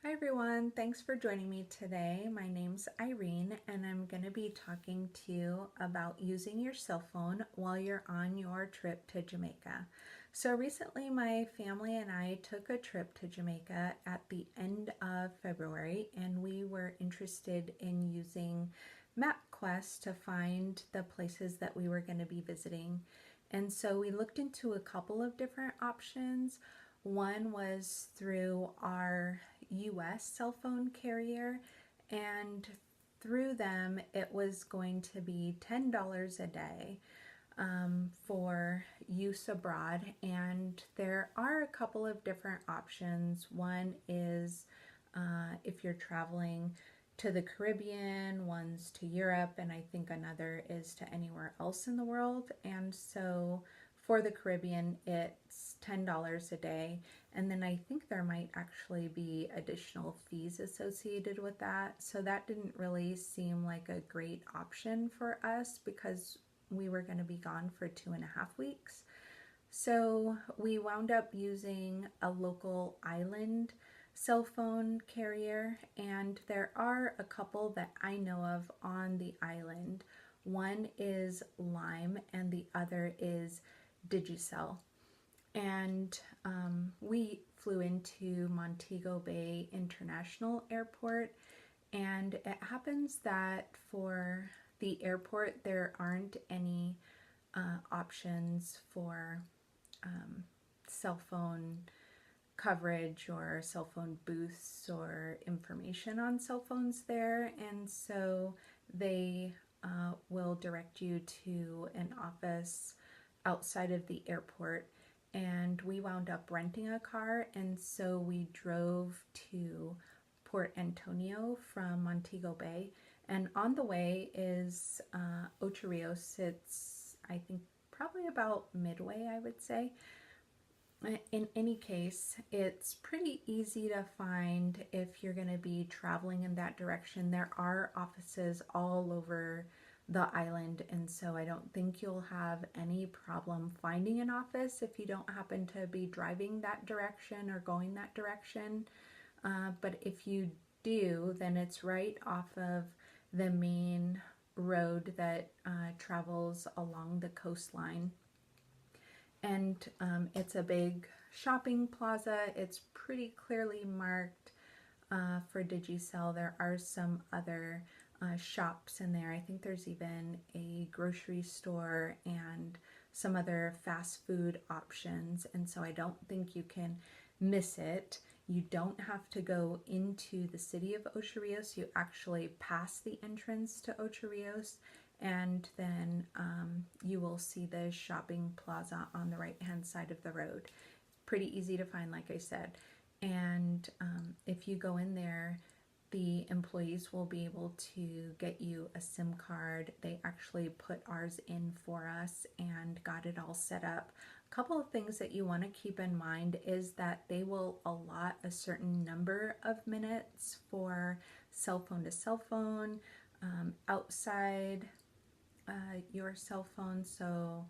Hi everyone, thanks for joining me today. My name's Irene and I'm going to be talking to you about using your cell phone while you're on your trip to Jamaica. So recently my family and I took a trip to Jamaica at the end of February and we were interested in using MapQuest to find the places that we were going to be visiting. And so we looked into a couple of different options. One was through our US cell phone carrier, and through them it was going to be $10 a day for use abroad. And there are a couple of different options. One is if you're traveling to the Caribbean, one's to Europe, and I think another is to anywhere else in the world. And so for the Caribbean, it's $10 a day. And then I think there might actually be additional fees associated with that. So that didn't really seem like a great option for us because we were going to be gone for 2.5 weeks. So we wound up using a local island cell phone carrier, and there are a couple that I know of on the island. One is Lime and the other is Digicel. And we flew into Montego Bay International Airport, and it happens that for the airport there aren't any options for cell phone coverage or cell phone booths or information on cell phones there, and so they will direct you to an office outside of the airport. And we wound up renting a car, and so we drove to Port Antonio from Montego Bay. And on the way is Ocho Rios. It's, I think, probably about midway, I would say. In any case, it's pretty easy to find if you're going to be traveling in that direction. There are offices all over the island, and so I don't think you'll have any problem finding an office if you don't happen to be driving that direction or going that direction. But if you do, then it's right off of the main road that travels along the coastline. And it's a big shopping plaza. It's pretty clearly marked for Digicel. There are some other shops in there. I think there's even a grocery store and some other fast food options, and so I don't think you can miss it. You don't have to go into the city of Ocho Rios. You actually pass the entrance to Ocho Rios, and then you will see the shopping plaza on the right hand side of the road. Pretty easy to find, like I said. And if you go in there, the employees will be able to get you a SIM card. They actually put ours in for us and got it all set up. A couple of things that you want to keep in mind is that they will allot a certain number of minutes for cell phone to cell phone, outside your cell phone, so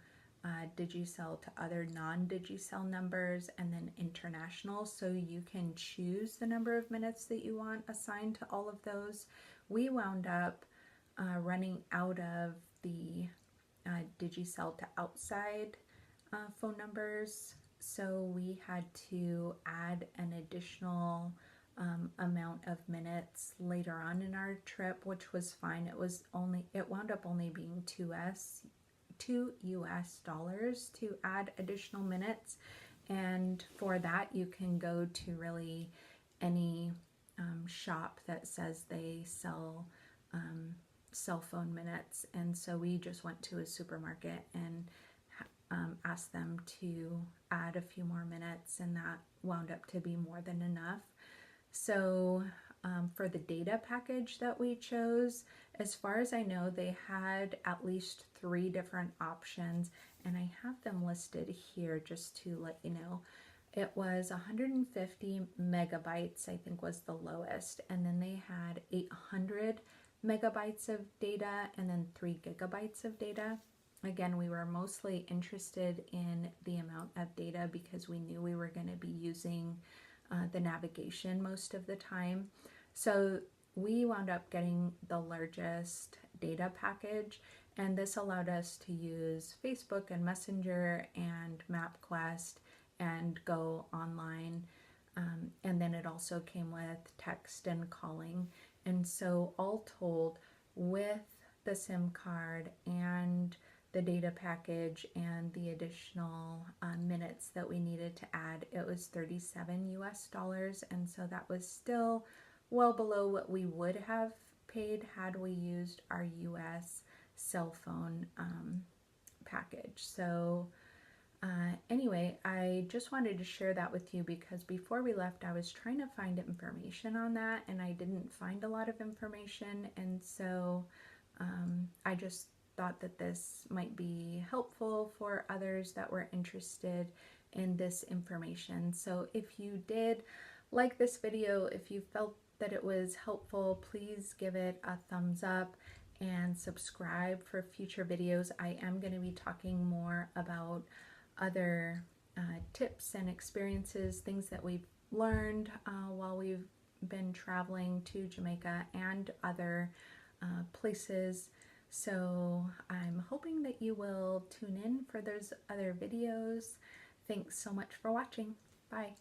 Digicel to other non-Digicel numbers, and then international, so you can choose the number of minutes that you want assigned to all of those. We wound up running out of the Digicel to outside phone numbers, so we had to add an additional amount of minutes later on in our trip, which was fine. It wound up only being $2 to add additional minutes, and for that you can go to really any shop that says they sell cell phone minutes. And so we just went to a supermarket and asked them to add a few more minutes, and that wound up to be more than enough. So for the data package that we chose, as far as I know, they had at least 3 different options, and I have them listed here just to let you know. It was 150 megabytes, I think, was the lowest, and then they had 800 megabytes of data and then 3 gigabytes of data. Again, we were mostly interested in the amount of data because we knew we were going to be using the navigation most of the time. So we wound up getting the largest data package, and this allowed us to use Facebook and Messenger and MapQuest and go online. And then it also came with text and calling. And so all told, with the SIM card and the data package and the additional minutes that we needed to add, it was $37 US. And so that was still well below what we would have paid had we used our US cell phone package. So anyway, I just wanted to share that with you because before we left, I was trying to find information on that and I didn't find a lot of information. And so I just thought that this might be helpful for others that were interested in this information. So if you did like this video, if you felt that it was helpful, please give it a thumbs up and subscribe for future videos. I am going to be talking more about other tips and experiences, things that we've learned while we've been traveling to Jamaica and other places. So I'm hoping that you will tune in for those other videos. Thanks so much for watching. Bye.